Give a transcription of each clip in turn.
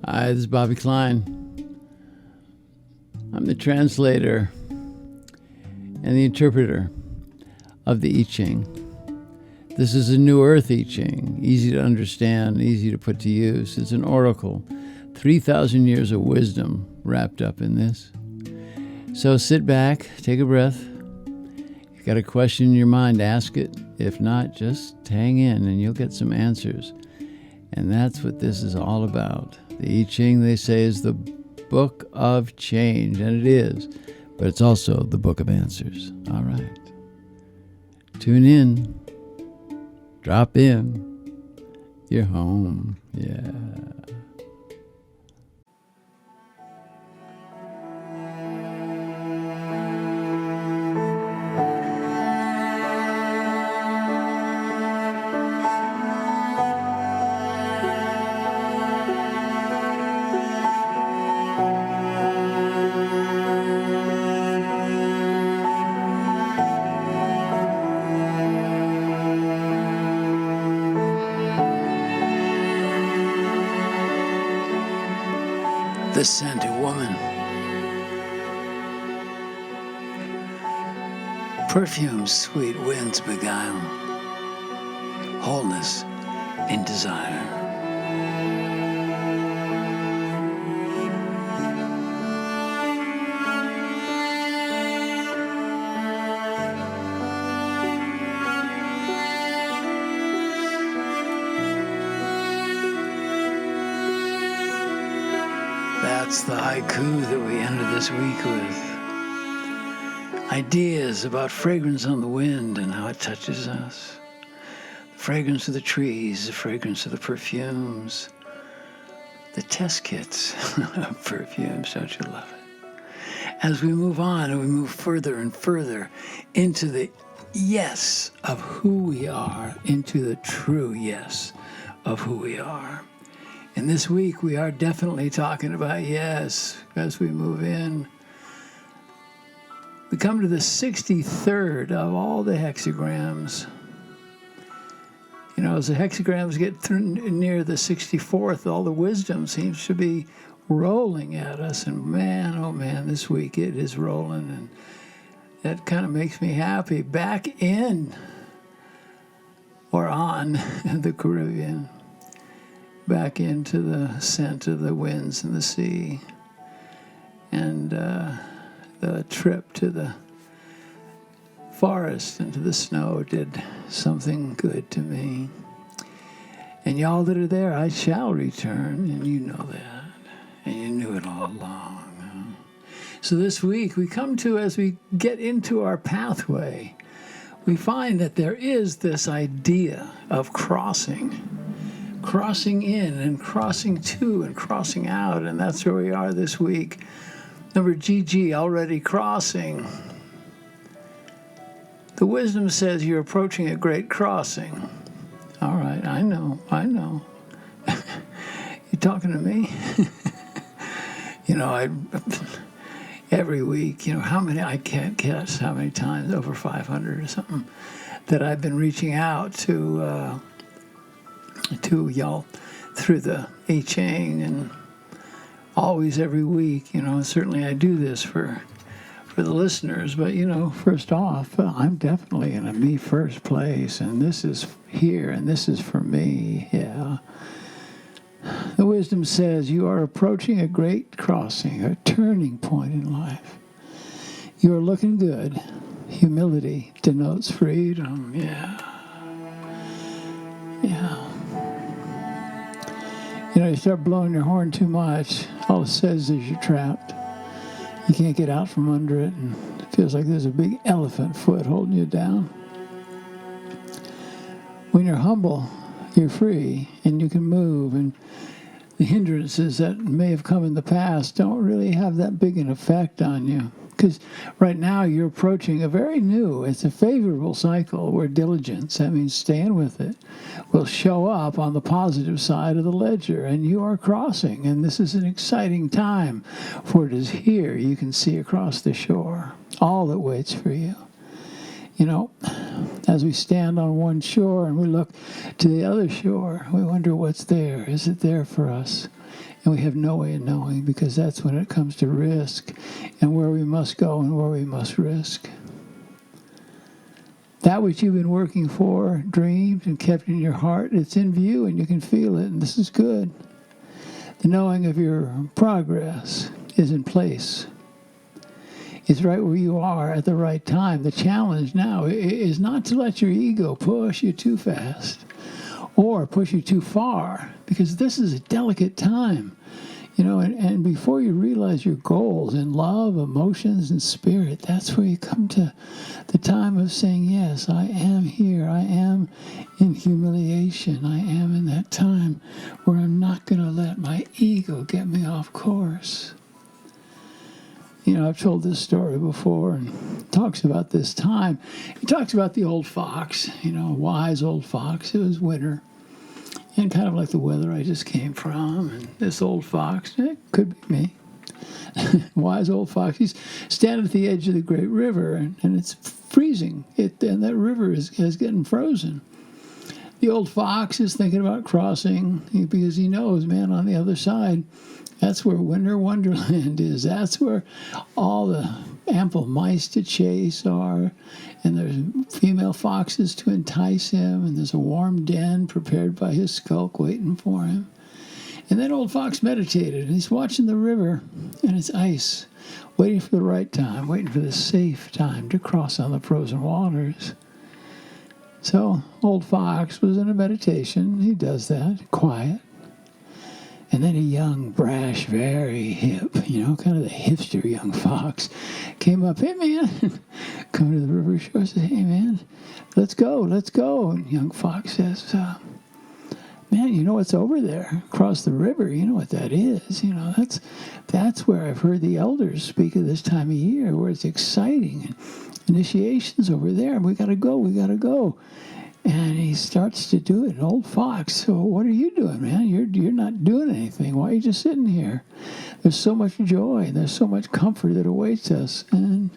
Hi, this is Bobby Klein. I'm the translator and the interpreter of the I Ching. This is a New Earth I Ching, easy to understand, easy to put to use. It's an oracle, 3,000 years of wisdom wrapped up in this. So sit back, take a breath. If you've got a question in your mind, ask it. If not, just hang in and you'll get some answers. And that's what this is all about. The I Ching, they say, is the book of change, and it is, but it's also the book of answers. All right. Tune in. Drop in. You're home. Yeah. The scented woman. Perfume's sweet winds beguile, wholeness in desire. That's the haiku that we ended this week with. Ideas about fragrance on the wind and how it touches us. The fragrance of the trees, the fragrance of the perfumes, the test kits of perfumes. Don't you love it? As we move on and we move further and further into the yes of who we are, into the true yes of who we are. And this week, we are definitely talking about yes as we move in. We come to the 63rd of all the hexagrams. You know, as the hexagrams get near the 64th, all the wisdom seems to be rolling at us. And man, oh man, this week it is rolling. And that kind of makes me happy. Back in or on the Caribbean. Back into the scent of the winds and the sea. And the trip to the forest and to the snow did something good to me. And y'all that are there, I shall return, and you know that. And you knew it all along. So this week we come to, as we get into our pathway, we find that there is this idea of crossing in and crossing to and crossing out, and that's where we are this week. Number GG, already crossing. The wisdom says you're approaching a great crossing. All right, I know. You talking to me? Every week, how many, I can't guess how many times, over 500 or something, that I've been reaching out to y'all through the I Ching, and always every week, certainly I do this for the listeners, but first off, I'm definitely in a me first place, and this is here, and this is for me, yeah. The wisdom says you are approaching a great crossing, a turning point in life. You are looking good. Humility denotes freedom, yeah. You start blowing your horn too much, all it says is you're trapped. You can't get out from under it, and it feels like there's a big elephant foot holding you down. When you're humble, you're free, and you can move, and the hindrances that may have come in the past don't really have that big an effect on you. Because right now you're approaching it's a favorable cycle where diligence, that means staying with it, will show up on the positive side of the ledger, and you are crossing, and this is an exciting time, for it is here you can see across the shore all that waits for you. As we stand on one shore and we look to the other shore, we wonder what's there. Is it there for us? and we have no way of knowing, because that's when it comes to risk and where we must go and where we must risk. That which you've been working for, dreamed and kept in your heart, it's in view and you can feel it, and this is good. The knowing of your progress is in place. It's right where you are at the right time. The challenge now is not to let your ego push you too fast or push you too far, because this is a delicate time. And before you realize your goals in love, emotions, and spirit, that's where you come to the time of saying, yes, I am here. I am in humiliation. I am in that time where I'm not going to let my ego get me off course. I've told this story before, and it talks about this time. It talks about the old fox, a wise old fox. It was winter. And kind of like the weather I just came from. And this old fox, it could be me. Wise old fox, he's standing at the edge of the great river, and it's freezing. And that river is getting frozen. The old fox is thinking about crossing, because he knows, man, on the other side, that's where winter wonderland is. That's where all the ample mice to chase are, and there's female foxes to entice him, and there's a warm den prepared by his skulk waiting for him. And that old fox meditated, and he's watching the river, and it's ice, waiting for the right time, waiting for the safe time to cross on the frozen waters. So old fox was in a meditation. He does that, quiet. And then a young, brash, very hip, kind of the hipster young fox came up. Hey, man, come to the river shore, says, hey, man, let's go. And young fox says, man, you know what's over there across the river? You know what that is? That's where I've heard the elders speak of this time of year, where it's exciting. And initiation's over there. We got to go. And he starts to do it. An old fox, so what are you doing, man? You're not doing anything. Why are you just sitting here? There's so much joy. There's so much comfort that awaits us. And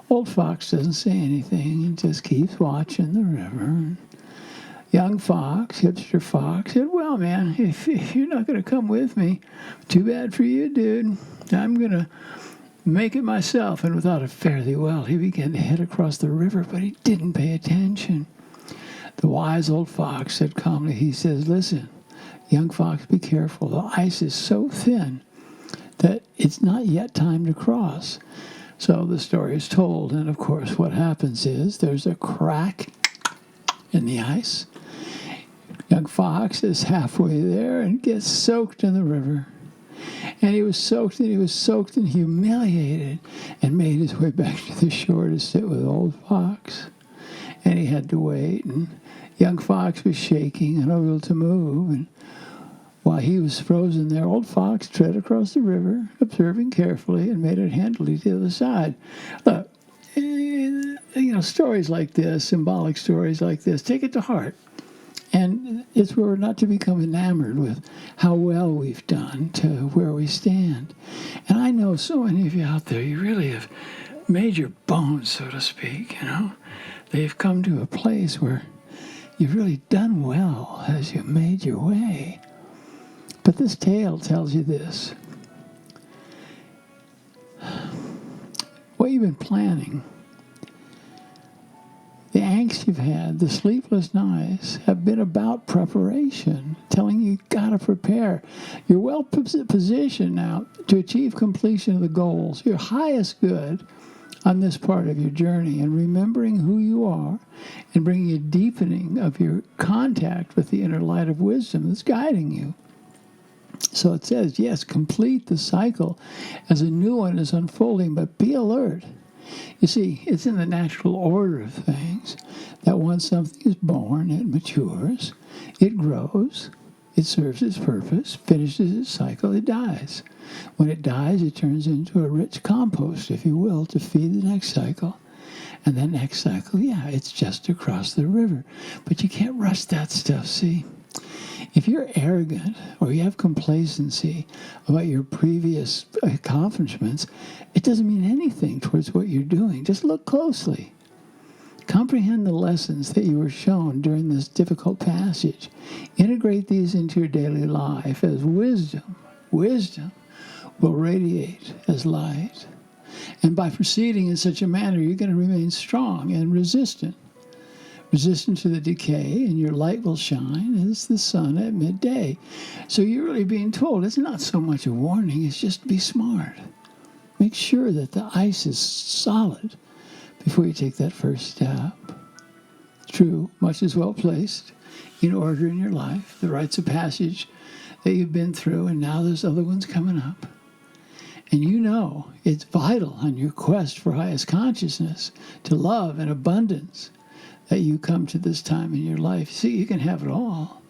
old fox doesn't say anything and just keeps watching the river. Young fox, hipster fox, said, well, man, if you're not going to come with me, too bad for you, dude. I'm going to make it myself. And without a fare thee well, he began to head across the river, but he didn't pay attention. The wise old fox said calmly, he says, listen, young fox, be careful. The ice is so thin that it's not yet time to cross. So the story is told, and of course what happens is there's a crack in the ice. Young fox is halfway there and gets soaked in the river. And he was soaked and humiliated, and made his way back to the shore to sit with old fox. And he had to wait, and young fox was shaking and unable to move. And while he was frozen there, old fox tread across the river, observing carefully, and made it handily to the other side. Look, stories like this, symbolic stories like this, take it to heart. And it's where we're not to become enamored with how well we've done to where we stand. And I know so many of you out there, you really have made your bones, so to speak, They've come to a place where you've really done well as you made your way. But this tale tells you this. What you've been planning, the angst you've had, the sleepless nights have been about preparation, telling you got to prepare. You're well positioned now to achieve completion of the goals, your highest good on this part of your journey, and remembering who you are and bringing a deepening of your contact with the inner light of wisdom that's guiding you. So it says, yes, complete the cycle as a new one is unfolding, but be alert. You see, it's in the natural order of things that once something is born, it matures, it grows, it serves its purpose, finishes its cycle, it dies. When it dies, it turns into a rich compost, if you will, to feed the next cycle. And the next cycle, it's just across the river. But you can't rush that stuff, see? If you're arrogant or you have complacency about your previous accomplishments, it doesn't mean anything towards what you're doing. Just look closely. Comprehend the lessons that you were shown during this difficult passage. Integrate these into your daily life as wisdom wisdom will radiate as light. And by proceeding in such a manner, you're going to remain strong and resistant to the decay, and your light will shine as the sun at midday. So you're really being told it's not so much a warning, it's just be smart. Make sure that the ice is solid before you take that first step. True, much is well placed in order in your life, the rites of passage that you've been through, and now there's other ones coming up. And you know it's vital on your quest for highest consciousness, to love and abundance, that you come to this time in your life. See, you can have it all.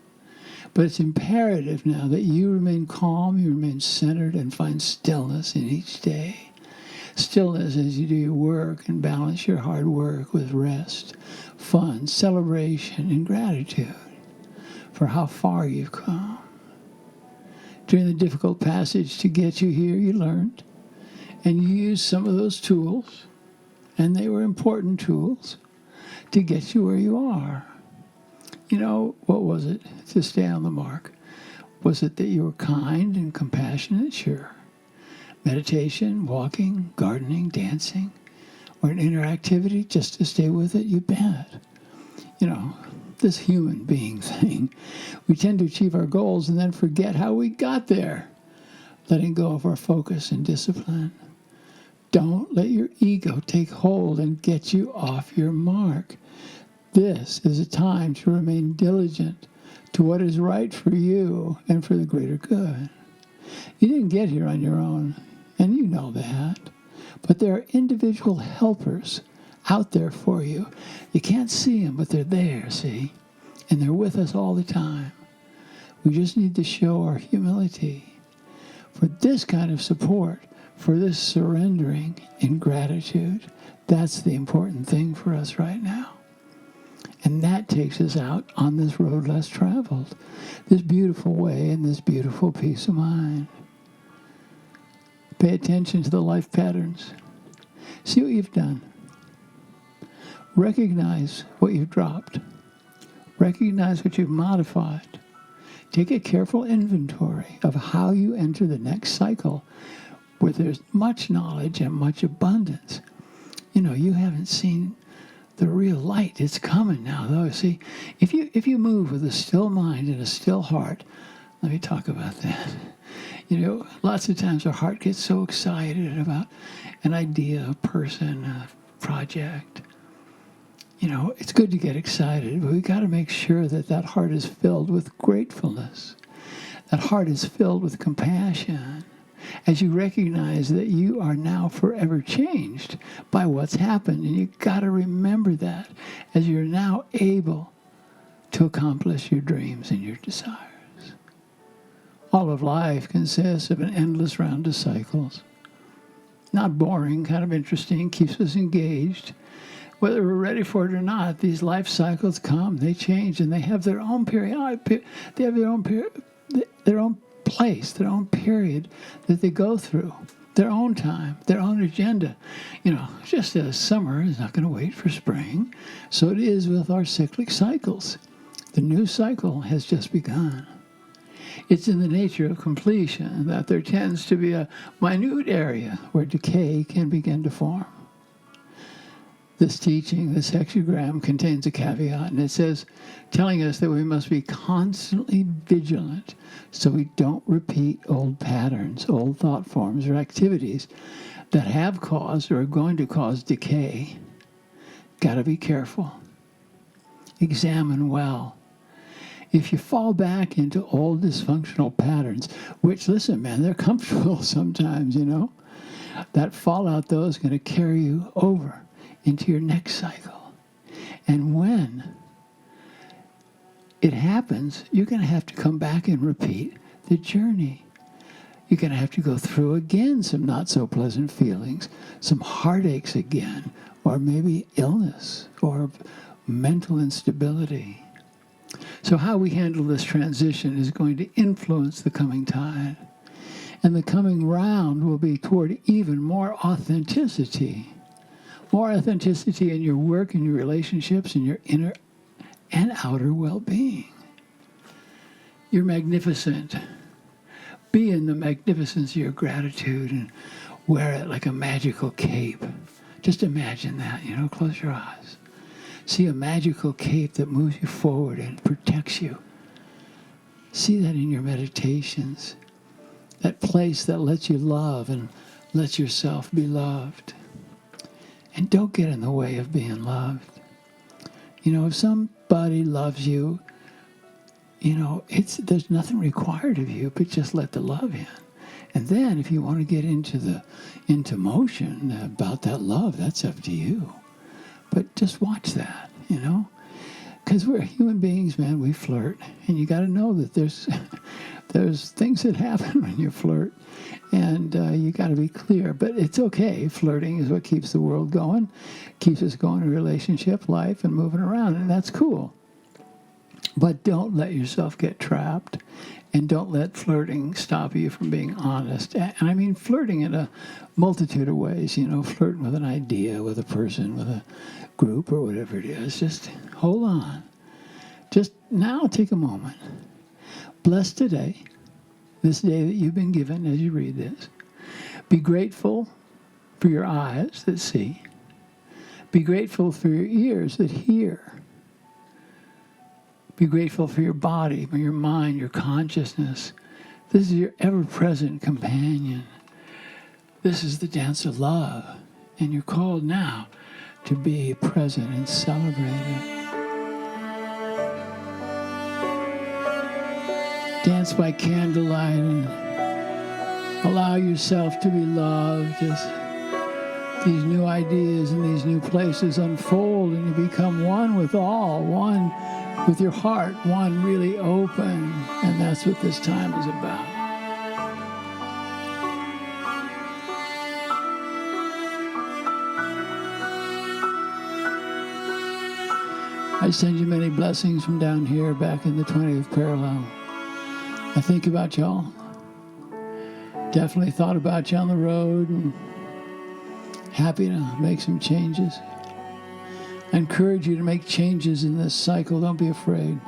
But it's imperative now that you remain calm, you remain centered, and find stillness in each day. Stillness as you do your work and balance your hard work with rest, fun, celebration, and gratitude for how far you've come. During the difficult passage to get you here, you learned, and you used some of those tools, and they were important tools to get you where you are. You know, what was it to stay on the mark? Was it that you were kind and compassionate? Sure. Meditation, walking, gardening, dancing, or an interactivity just to stay with it? You bet. You know, this human being thing, we tend to achieve our goals and then forget how we got there, letting go of our focus and discipline. Don't let your ego take hold and get you off your mark. This is a time to remain diligent to what is right for you and for the greater good. You didn't get here on your own, and you know that. But there are individual helpers out there for you. You can't see them, but they're there, see? And they're with us all the time. We just need to show our humility for this kind of support, for this surrendering in gratitude. That's the important thing for us right now. And that takes us out on this road less traveled, this beautiful way and this beautiful peace of mind. Pay attention to the life patterns. See what you've done. Recognize what you've dropped. Recognize what you've modified. Take a careful inventory of how you enter the next cycle where there's much knowledge and much abundance. You know, you haven't seen the real light. It's coming now, though. See, if you move with a still mind and a still heart, let me talk about that. You know, lots of times our heart gets so excited about an idea, a person, a project. You know, it's good to get excited, but we've got to make sure that that heart is filled with gratefulness. That heart is filled with compassion. As you recognize that you are now forever changed by what's happened. And you've got to remember that as you're now able to accomplish your dreams and your desires. All of life consists of an endless round of cycles. Not boring, kind of interesting, keeps us engaged. Whether we're ready for it or not, these life cycles come, they change, and they have their own period. They have their own place, their own period that they go through, their own time, their own agenda. You know, just as summer is not going to wait for spring, so it is with our cyclic cycles. The new cycle has just begun. It's in the nature of completion that there tends to be a minute area where decay can begin to form. This teaching, this hexagram, contains a caveat, and it says, telling us that we must be constantly vigilant so we don't repeat old patterns, old thought forms, or activities that have caused or are going to cause decay. Got to be careful. Examine well. If you fall back into old dysfunctional patterns, which, listen, man, they're comfortable sometimes, you know, that fallout, though, is going to carry you over into your next cycle. And when it happens, you're going to have to come back and repeat the journey. You're going to have to go through again some not so pleasant feelings, some heartaches again, or maybe illness or mental instability. So how we handle this transition is going to influence the coming tide. And the coming round will be toward even more authenticity. More authenticity in your work, in your relationships, in your inner and outer well-being. You're magnificent. Be in the magnificence of your gratitude and wear it like a magical cape. Just imagine that, close your eyes. See a magical cape that moves you forward and protects you. See that in your meditations. That place that lets you love and lets yourself be loved. And don't get in the way of being loved. If somebody loves you, there's nothing required of you, but just let the love in. And then if you want to get into motion about that love, that's up to you. But just watch that, because we're human beings, man. We flirt, and you got to know that there's things that happen when you flirt, and you got to be clear. But it's okay. Flirting is what keeps the world going, keeps us going in relationship, life, and moving around, and that's cool. But don't let yourself get trapped, and don't let flirting stop you from being honest. And I mean flirting in a multitude of ways, flirting with an idea, with a person, with a group, or whatever it is. Just hold on. Just now take a moment. Bless today, this day that you've been given as you read this. Be grateful for your eyes that see. Be grateful for your ears that hear. Be grateful for your body, for your mind, your consciousness. This is your ever-present companion. This is the dance of love. And you're called now to be present and celebrate it. Dance by candlelight and allow yourself to be loved as these new ideas and these new places unfold and you become one with all, one with your heart, one really open. And that's what this time is about. I send you many blessings from down here back in the 20th parallel. I think about y'all. Definitely thought about you on the road and happy to make some changes. I encourage you to make changes in this cycle. Don't be afraid.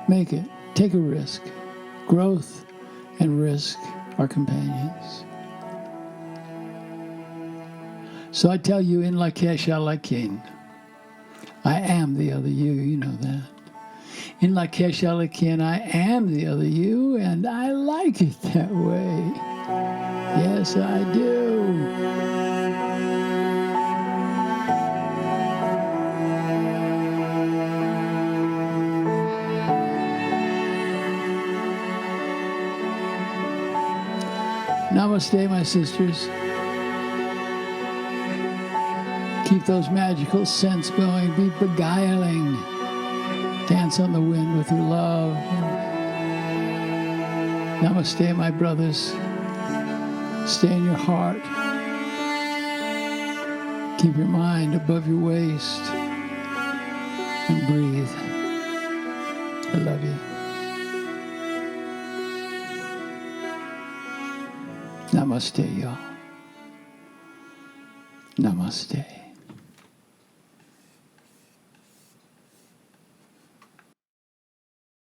Make it. Take a risk. Growth and risk are companions. So I tell you, in Lakesh Alakin, I am the other you. You know that. In Lakesh Alakin, I am the other you, and I like it that way. Yes, I do. Namaste, my sisters. Keep those magical scents going. Be beguiling. Dance on the wind with your love. Namaste, my brothers. Stay in your heart. Keep your mind above your waist. And breathe. I love you. Namaste, y'all. Namaste.